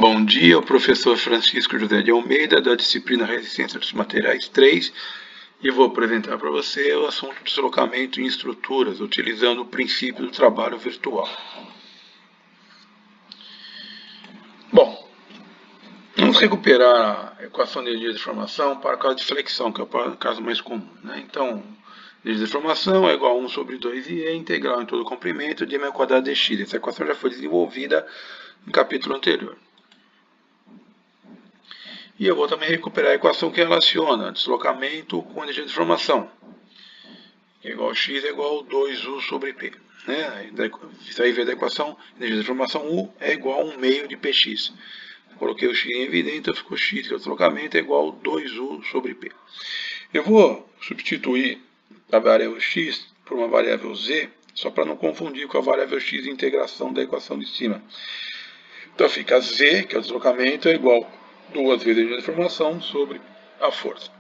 Bom dia, o professor Francisco José de Almeida, da disciplina Resistência dos Materiais 3, e vou apresentar para você o assunto deslocamento em estruturas, utilizando o princípio do trabalho virtual. Bom, vamos recuperar a equação de energia de formação para o caso de flexão, que é o caso mais comum, né? Então, energia de formação é igual a 1 sobre 2 integral em todo o comprimento de m² dx. Essa equação já foi desenvolvida no capítulo anterior. E eu vou também recuperar a equação que relaciona deslocamento com energia de formação. Que é igual a x é igual a 2u sobre p. Né? Isso aí veio da equação, energia de formação U é igual a 1 meio de px. Coloquei o x em evidência, então ficou x, que é o deslocamento, é igual a 2u sobre p. Eu vou substituir a variável x por uma variável z, só para não confundir com a variável x de integração da equação de cima. Então fica z, que é o deslocamento, é igual a 2 vezes a energia de formação sobre a força.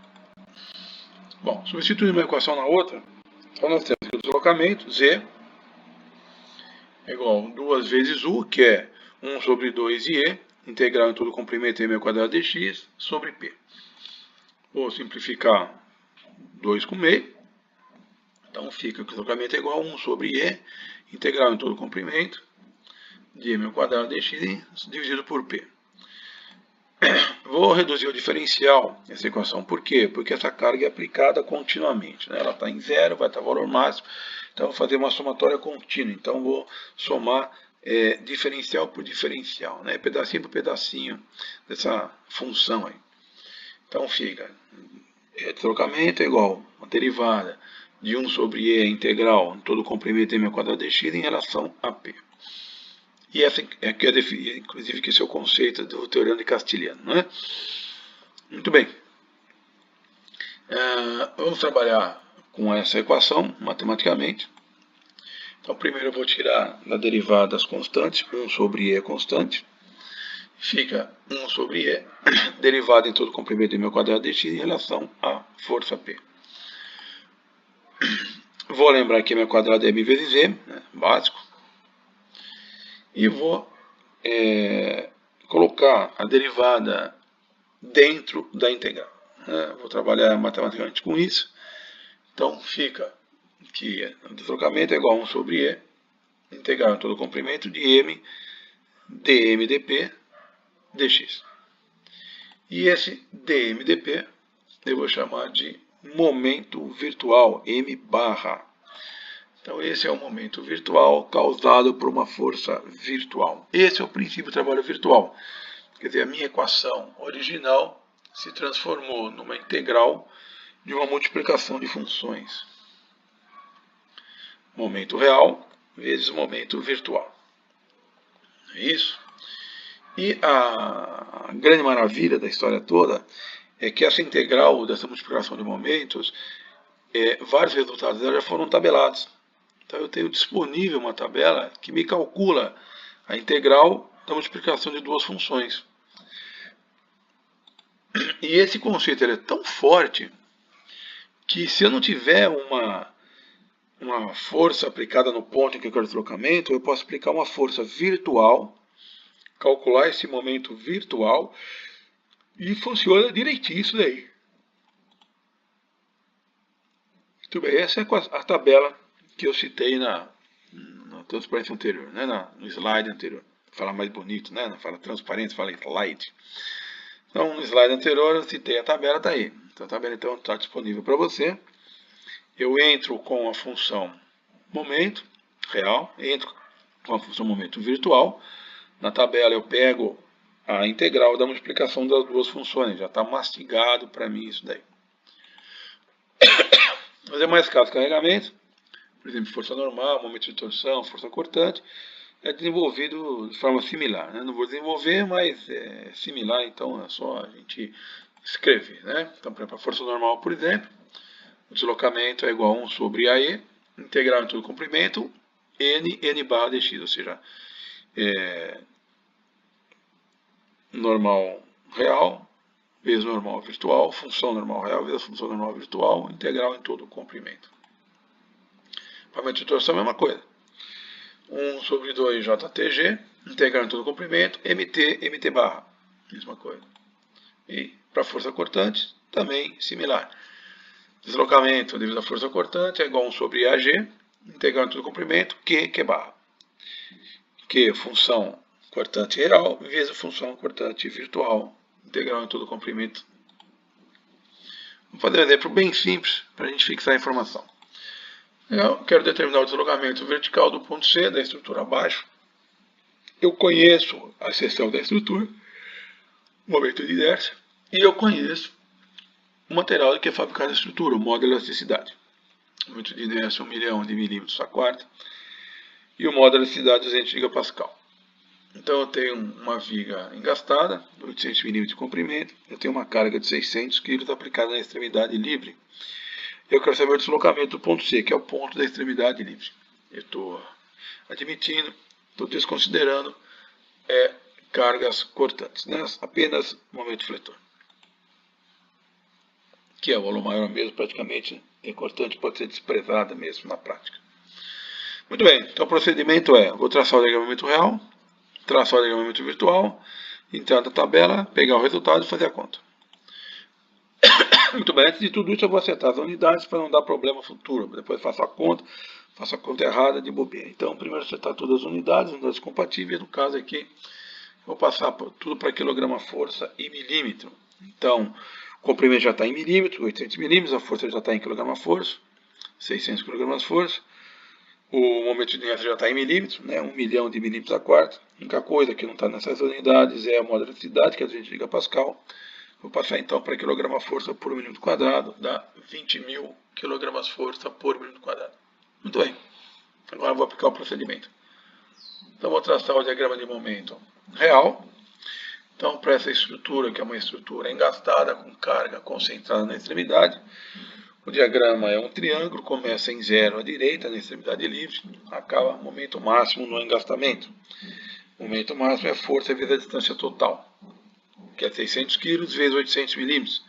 Bom, substituindo uma equação na outra, então nós temos que o deslocamento, z, é igual a 2 vezes u, que é 1 sobre 2e, integral em todo o comprimento m² dx, sobre p. Vou simplificar 2 com meio. Então fica que o deslocamento é igual a 1 sobre e, integral em todo o comprimento, de m² dx, dividido por p. Vou reduzir o diferencial dessa equação. Por quê? Porque essa carga é aplicada continuamente, né? Ela está em zero, vai estar valor máximo. Então, vou fazer uma somatória contínua. Então, vou somar diferencial por diferencial, né? Pedacinho por pedacinho dessa função aí. Então, fica deslocamento é igual a derivada de 1 sobre e integral em todo o comprimento m² dx em relação a p. E essa é que é inclusive que esse é o conceito do teorema de Castilhano, né? Muito bem. Vamos trabalhar com essa equação matematicamente. Então, primeiro eu vou tirar da derivada as constantes. 1 sobre e é constante. Fica 1 sobre e, derivada em todo o comprimento de m² dx em relação à força P. Vou lembrar que m² é m vezes e, né? Básico. E vou colocar a derivada dentro da integral. Vou trabalhar matematicamente com isso. Então, fica que o deslocamento é igual a 1 sobre e, integral em todo o comprimento de m dm dp dx. E esse dm dp eu vou chamar de momento virtual, m barra. Então, esse é o momento virtual causado por uma força virtual. Esse é o princípio do trabalho virtual. Quer dizer, a minha equação original se transformou numa integral de uma multiplicação de funções. Momento real vezes momento virtual. É isso? E a grande maravilha da história toda é que essa integral dessa multiplicação de momentos, vários resultados dela já foram tabelados. Então eu tenho disponível uma tabela que me calcula a integral da multiplicação de duas funções. E esse conceito é tão forte que se eu não tiver uma força aplicada no ponto em que eu quero deslocamento, eu posso aplicar uma força virtual, calcular esse momento virtual e funciona direitinho isso daí. Muito bem, essa é a tabela que eu citei na transparência anterior, né? No slide anterior. Fala mais bonito, né? Não fala transparência, fala slide. Então, no slide anterior eu citei a tabela, está aí. Então, a tabela então está disponível para você. Eu entro com a função momento real, entro com a função momento virtual. Na tabela eu pego a integral da multiplicação das duas funções. Já está mastigado para mim isso daí. Fazer mais casos de carregamento, por exemplo, força normal, momento de torção, força cortante, é desenvolvido de forma similar, né? Não vou desenvolver, mas é similar, então é só a gente escrever, né? Então, para a força normal, por exemplo, o deslocamento é igual a 1 sobre AE, integral em todo o comprimento, n barra dx, ou seja, normal real vezes normal virtual, função normal real vezes função normal virtual, integral em todo o comprimento. Para a momento de torção é a mesma coisa. 1 sobre 2 JTG, integral em todo o comprimento, MT, MT barra. Mesma coisa. E para força cortante, também similar. Deslocamento devido à força cortante é igual a 1 sobre AG, integral em todo o comprimento, Q barra. Q, função cortante real, vezes função cortante virtual, integral em todo o comprimento. Vamos fazer um exemplo bem simples para a gente fixar a informação. Eu quero determinar o deslocamento vertical do ponto C da estrutura abaixo. Eu conheço a seção da estrutura, o momento de inércia, e eu conheço o material que é fabricado na estrutura, o modo de elasticidade. O momento de inércia 1 milhão de milímetros a quarta e o modo de elasticidade 200 gigapascal. Então eu tenho uma viga engastada, 800 milímetros de comprimento, eu tenho uma carga de 600 kg aplicada na extremidade livre. Eu quero saber o deslocamento do ponto C, que é o ponto da extremidade livre. Eu estou admitindo, estou desconsiderando cargas cortantes, né? Apenas momento fletor. Que é o valor maior mesmo, praticamente, é cortante, pode ser desprezada mesmo na prática. Muito bem, então o procedimento é, vou traçar o diagrama real, traçar o diagrama virtual, entrar na tabela, pegar o resultado e fazer a conta. Muito bem, antes de tudo isso eu vou acertar as unidades para não dar problema futuro. Depois faço a conta errada de bobeira. Então, primeiro acertar todas as unidades compatíveis. No caso aqui, vou passar tudo para quilograma força e milímetro. Então, o comprimento já está em milímetro, 800 milímetros, a força já está em quilograma força, 600 kg força. O momento de inércia já está em milímetros, né? 1 milhão de milímetros a quarta. A única coisa que não está nessas unidades é a modularidade, que é 200 gigapascal. Vou passar então para quilograma força por milímetro quadrado, dá 20.000 kg força por milímetro quadrado. Muito bem, agora vou aplicar o procedimento. Então vou traçar o diagrama de momento real. Então para essa estrutura, que é uma estrutura engastada com carga concentrada na extremidade, o diagrama é um triângulo, começa em 0 à direita, na extremidade livre, acaba no momento máximo no engastamento. O momento máximo é a força vezes a distância total, que é 600 kg vezes 800 milímetros,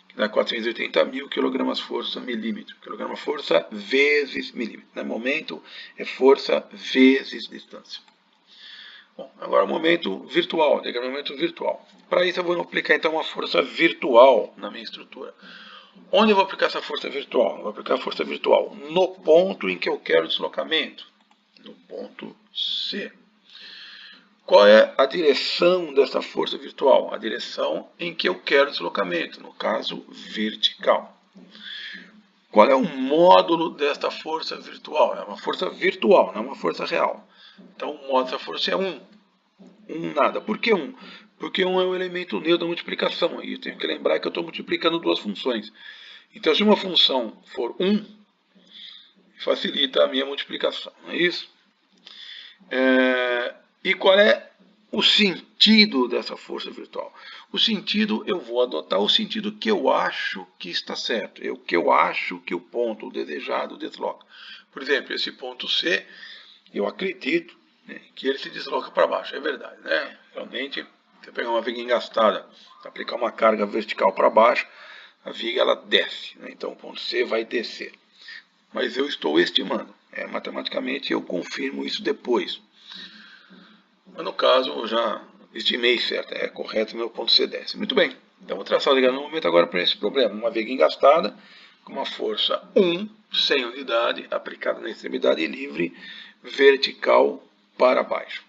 que dá 480.000 kg força milímetro. Quilograma força vezes milímetro. No momento é força vezes distância. Bom, agora o momento virtual, diagramamento virtual. Para isso eu vou aplicar então uma força virtual na minha estrutura. Onde eu vou aplicar essa força virtual? Eu vou aplicar a força virtual no ponto em que eu quero deslocamento, no ponto C. Qual é a direção dessa força virtual? A direção em que eu quero deslocamento, no caso vertical. Qual é o módulo desta força virtual? É uma força virtual, não é uma força real. Então o módulo dessa força é 1. 1 nada. Por que 1? Porque 1 é o elemento neutro da multiplicação. E eu tenho que lembrar que eu estou multiplicando duas funções. Então, se uma função for 1, facilita a minha multiplicação, não é isso? E qual é o sentido dessa força virtual? O sentido, eu vou adotar o sentido que eu acho que está certo, que eu acho que o ponto desejado desloca. Por exemplo, esse ponto C, eu acredito, né, que ele se desloca para baixo, é verdade, né? Realmente, se eu pegar uma viga engastada, aplicar uma carga vertical para baixo, a viga ela desce, né? Então o ponto C vai descer. Mas eu estou estimando, matematicamente eu confirmo isso depois. Mas no caso eu já estimei certo, é correto, meu ponto C desce. Muito bem, então vou traçar o diagrama no momento agora para esse problema. Uma viga engastada com uma força 1, sem unidade, aplicada na extremidade livre, vertical para baixo.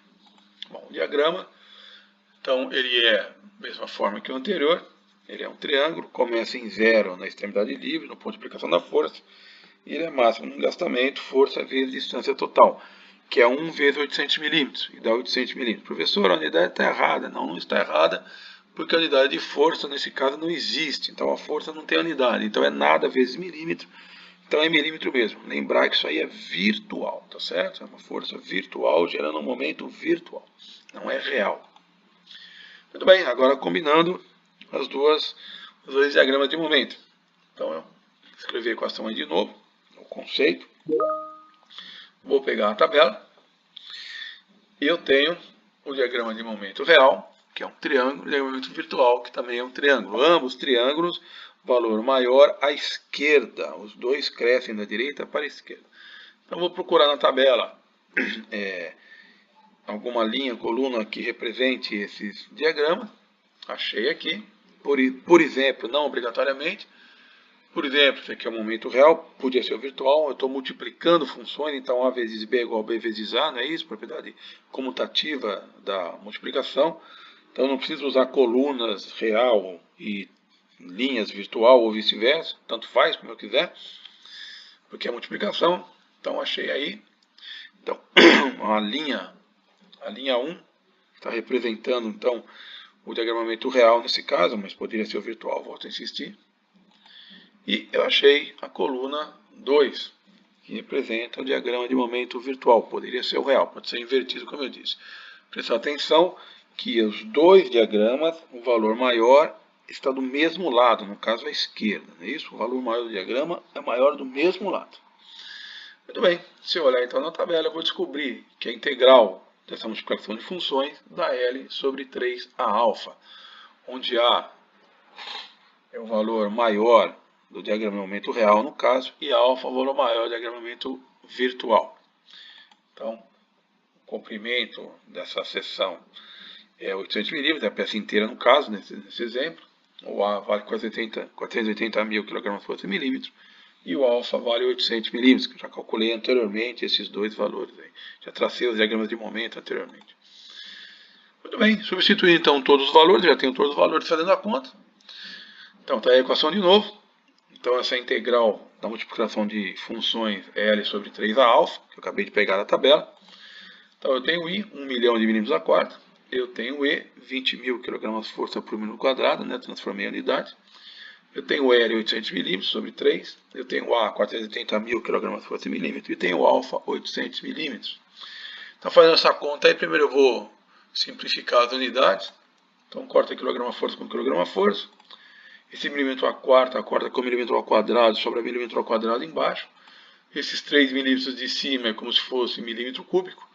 Bom, o diagrama, então ele é da mesma forma que o anterior. Ele é um triângulo, começa em 0 na extremidade livre, no ponto de aplicação da força. E ele é máximo no engastamento, força vezes distância total, que é 1 vezes 800 milímetros, e dá 800 milímetros. Professor, a unidade está errada. Não está errada, porque a unidade de força, nesse caso, não existe. Então a força não tem unidade. Então é nada vezes milímetro, então é milímetro mesmo. Lembrar que isso aí é virtual, tá certo? É uma força virtual gerando um momento virtual, não é real. Muito bem, agora combinando os dois diagramas de momento. Então eu escrevi a equação aí de novo, o conceito. Vou pegar a tabela e eu tenho o diagrama de momento real, que é um triângulo, e o diagrama virtual, que também é um triângulo. Ambos triângulos, valor maior à esquerda. Os dois crescem da direita para a esquerda. Então vou procurar na tabela alguma linha, coluna que represente esses diagramas. Achei aqui. Por exemplo, não obrigatoriamente. Por exemplo, isso aqui é o momento real, podia ser o virtual. Eu estou multiplicando funções, então A vezes B é igual a B vezes A, não é isso? Propriedade comutativa da multiplicação. Então não preciso usar colunas real e linhas virtual ou vice-versa. Tanto faz, como eu quiser, porque é multiplicação. Então achei aí. Então, a linha 1 está representando, então, o diagramamento real nesse caso, mas poderia ser o virtual, volto a insistir. E eu achei a coluna 2, que representa o diagrama de momento virtual. Poderia ser o real, pode ser invertido, como eu disse. Prestar atenção que os dois diagramas, o valor maior está do mesmo lado, no caso à esquerda. Não é isso? O valor maior do diagrama é maior do mesmo lado. Muito bem, se eu olhar então na tabela, eu vou descobrir que a integral dessa multiplicação de funções dá L sobre 3A alfa, onde A é o valor maior do diagramamento real, no caso, e alfa é o valor maior do diagramamento virtual. Então, o comprimento dessa seção é 800 milímetros, é a peça inteira no caso, nesse exemplo. O A vale 480 mil kg/milímetro e o alfa vale 800 milímetros, que eu já calculei anteriormente esses dois valores aí. Já tracei os diagramas de momento anteriormente. Muito bem, substituir então todos os valores, já tenho todos os valores fazendo a conta. Então está a equação de novo. Então essa integral da multiplicação de funções L sobre 3A alfa, que eu acabei de pegar da tabela. Então eu tenho I, 1 milhão de milímetros a quarta. Eu tenho E, 20 mil kg/força por minuto quadrado, né? Transformei em unidade. Eu tenho L, 800 milímetros sobre 3. Eu tenho A, 480 mil kg/força milímetro. E tenho alfa, 800 milímetros. Então fazendo essa conta aí, primeiro eu vou simplificar as unidades. Então corta quilograma-força com quilograma-força. Esse milímetro a quarta com milímetro ao quadrado, sobra milímetro ao quadrado embaixo. Esses 3 milímetros de cima é como se fosse milímetro cúbico.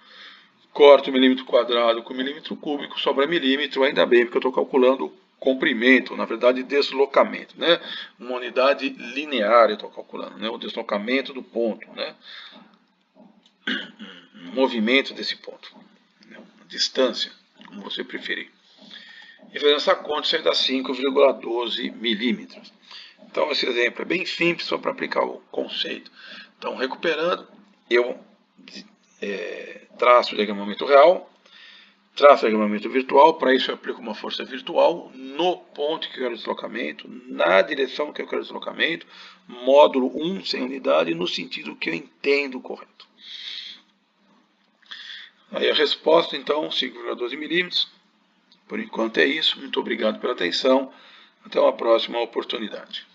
Corto milímetro quadrado com milímetro cúbico, sobra milímetro, ainda bem, porque eu estou calculando comprimento, na verdade deslocamento, né? Uma unidade linear eu estou calculando, né? O deslocamento do ponto, né? O movimento desse ponto, né? A distância, como você preferir. E fazendo essa conta, isso aí dá 5,12 milímetros. Então esse exemplo é bem simples, só para aplicar o conceito. Então recuperando, eu traço o diagramamento real, traço o diagramamento virtual. Para isso eu aplico uma força virtual no ponto que eu quero deslocamento, na direção que eu quero deslocamento, módulo 1 sem unidade, no sentido que eu entendo correto. Aí a resposta então, 5,12 milímetros. Por enquanto é isso. Muito obrigado pela atenção. Até uma próxima oportunidade.